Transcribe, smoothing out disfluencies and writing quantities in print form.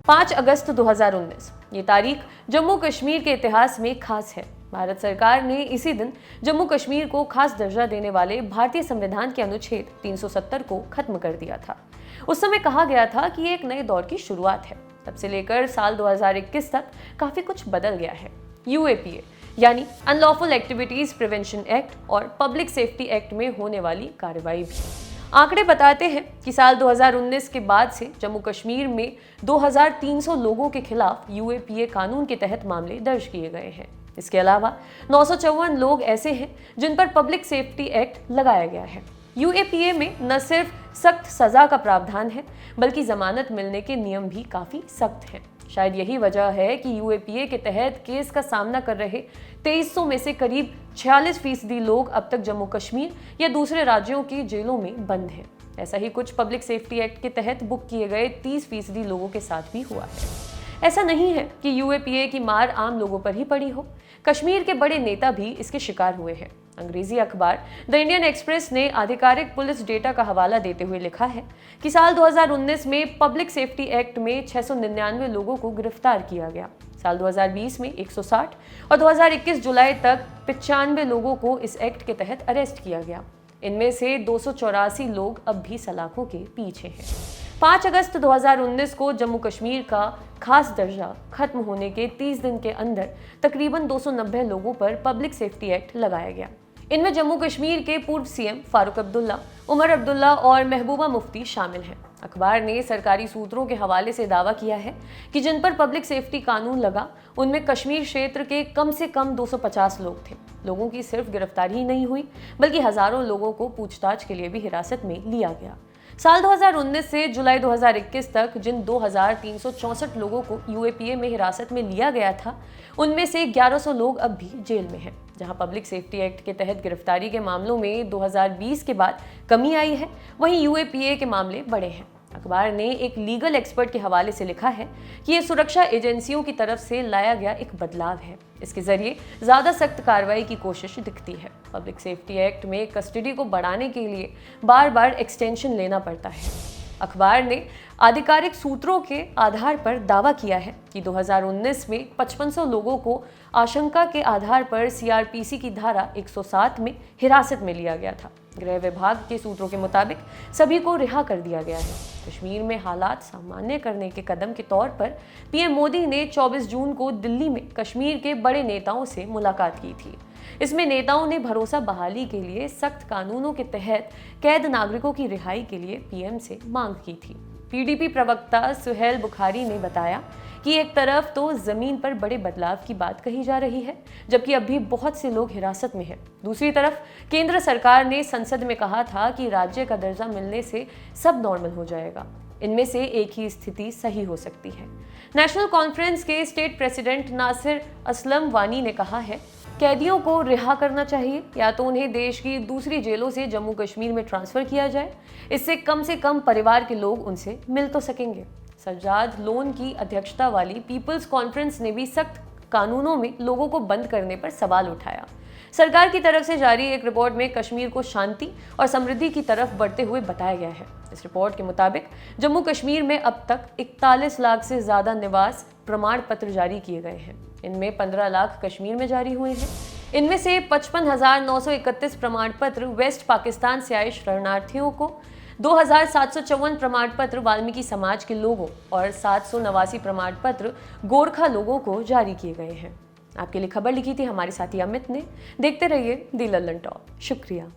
5 अगस्त 2019 ये तारीख जम्मू कश्मीर के इतिहास में खास है। भारत सरकार ने इसी दिन जम्मू कश्मीर को खास दर्जा देने वाले भारतीय संविधान के अनुच्छेद 370 को खत्म कर दिया था। उस समय कहा गया था कि ये एक नए दौर की शुरुआत है। तब से लेकर साल 2021 तक काफी कुछ बदल गया है। यूएपीए यानी अनलॉफुल एक्टिविटीज प्रिवेंशन एक्ट और पब्लिक सेफ्टी एक्ट में होने वाली कार्रवाई भी। आंकड़े बताते हैं कि साल 2019 के बाद से जम्मू कश्मीर में 2300 लोगों के खिलाफ यूएपीए कानून के तहत मामले दर्ज किए गए हैं। इसके अलावा 954 लोग ऐसे हैं जिन पर पब्लिक सेफ्टी एक्ट लगाया गया है। यूएपीए में न सिर्फ सख्त सजा का प्रावधान है, बल्कि जमानत मिलने के नियम भी काफी सख्त हैं। शायद यही वजह है कि यूएपीए के तहत केस का सामना कर रहे 2300 में से करीब 46% लोग अब तक जम्मू कश्मीर या दूसरे राज्यों की जेलों में बंद हैं। ऐसा ही कुछ पब्लिक सेफ्टी एक्ट के तहत बुक किए गए 30% लोगों के साथ भी हुआ है। ऐसा नहीं है कि यूएपीए की मार आम लोगों पर ही पड़ी हो। कश्मीर के बड़े नेता भी इसके शिकार हुए हैं। अंग्रेजी अखबार द इंडियन एक्सप्रेस ने आधिकारिक पुलिस डेटा का हवाला देते हुए लिखा है कि साल 2019 में पब्लिक सेफ्टी एक्ट में 699 लोगों को गिरफ्तार किया गया। साल 2020 में 160 और 2021 जुलाई तक 95 लोगों को इस एक्ट के तहत अरेस्ट किया गया। इनमें से 284 लोग अब भी सलाखों के पीछे हैं। 5 अगस्त 2019 को जम्मू कश्मीर का खास दर्जा खत्म होने के 30 दिन के अंदर तकरीबन 290 लोगों पर पब्लिक सेफ्टी एक्ट लगाया गया। इनमें जम्मू कश्मीर के पूर्व सीएम फारूक अब्दुल्ला, उमर अब्दुल्ला और महबूबा मुफ्ती शामिल हैं। अखबार ने सरकारी सूत्रों के हवाले से दावा किया है कि जिन पर पब्लिक सेफ्टी कानून लगा उनमें कश्मीर क्षेत्र के कम से कम 250 लोग थे। लोगों की सिर्फ गिरफ्तारी ही नहीं हुई, बल्कि हजारों लोगों को पूछताछ के लिए भी हिरासत में लिया गया। साल 2019 से जुलाई 2021 तक जिन 2364 लोगों को यूएपीए में हिरासत में लिया गया था, उनमें से 1100 लोग अब भी जेल में हैं। जहां पब्लिक सेफ्टी एक्ट के तहत गिरफ्तारी के मामलों में 2020 के बाद कमी आई है, वहीं यूएपीए के मामले बढ़े हैं। अखबार ने एक लीगल एक्सपर्ट के हवाले से लिखा है कि ये सुरक्षा एजेंसियों की तरफ से लाया गया एक बदलाव है। इसके जरिए ज्यादा सख्त कार्रवाई की कोशिश दिखती है। पब्लिक सेफ्टी एक्ट में कस्टडी को बढ़ाने के लिए बार बार एक्सटेंशन लेना पड़ता है। अखबार ने आधिकारिक सूत्रों के आधार पर दावा किया है कि 2019 में 5500 लोगों को आशंका के आधार पर सीआरपीसी की धारा 107 में हिरासत में लिया गया था। गृह विभाग के सूत्रों के मुताबिक सभी को रिहा कर दिया गया है। कश्मीर में हालात सामान्य करने के कदम के तौर पर पीएम मोदी ने 24 जून को दिल्ली में कश्मीर के बड़े नेताओं से मुलाकात की थी। इसमें नेताओं ने भरोसा बहाली के लिए सख्त कानूनों के तहत कैद नागरिकों की रिहाई के लिए पीएम से मांग की थी। पीडीपी प्रवक्ता सुहेल बुखारी ने बताया कि एक तरफ तो जमीन पर बड़े बदलाव की बात कही जा रही है, जबकि अभी बहुत से लोग हिरासत में हैं। दूसरी तरफ केंद्र सरकार ने संसद में कहा था कि राज्य का दर्जा मिलने से सब नॉर्मल हो जाएगा। इनमें से एक ही स्थिति सही हो सकती है। नेशनल कॉन्फ्रेंस के स्टेट प्रेसिडेंट नासिर असलम वानी ने कहा है, कैदियों को रिहा करना चाहिए या तो उन्हें देश की दूसरी जेलों से जम्मू कश्मीर में ट्रांसफर किया जाए। इससे कम परिवार के लोग उनसे मिल तो सकेंगे। सज्जाद लोन की अध्यक्षता वाली पीपल्स कॉन्फ्रेंस ने भी सख्त कानूनों में लोगों को बंद करने पर सवाल उठाया। सरकार की तरफ से जारी एक रिपोर्ट में कश्मीर को शांति और समृद्धि की तरफ बढ़ते हुए बताया गया है। इस रिपोर्ट के मुताबिक जम्मू कश्मीर में अब तक 41 लाख से ज्यादा निवास प्रमाण पत्र जारी किए गए हैं। इनमें 15 लाख कश्मीर में जारी हुए हैं। इनमें से 55,931 प्रमाण पत्र वेस्ट पाकिस्तान से आए शरणार्थियों को, 2,754 प्रमाण पत्र वाल्मीकि समाज के लोगों और 789 प्रमाण पत्र गोरखा लोगों को जारी किए गए हैं। आपके लिए खबर लिखी थी हमारे साथी अमित ने। देखते रहिए दी लल्लन टॉक। शुक्रिया।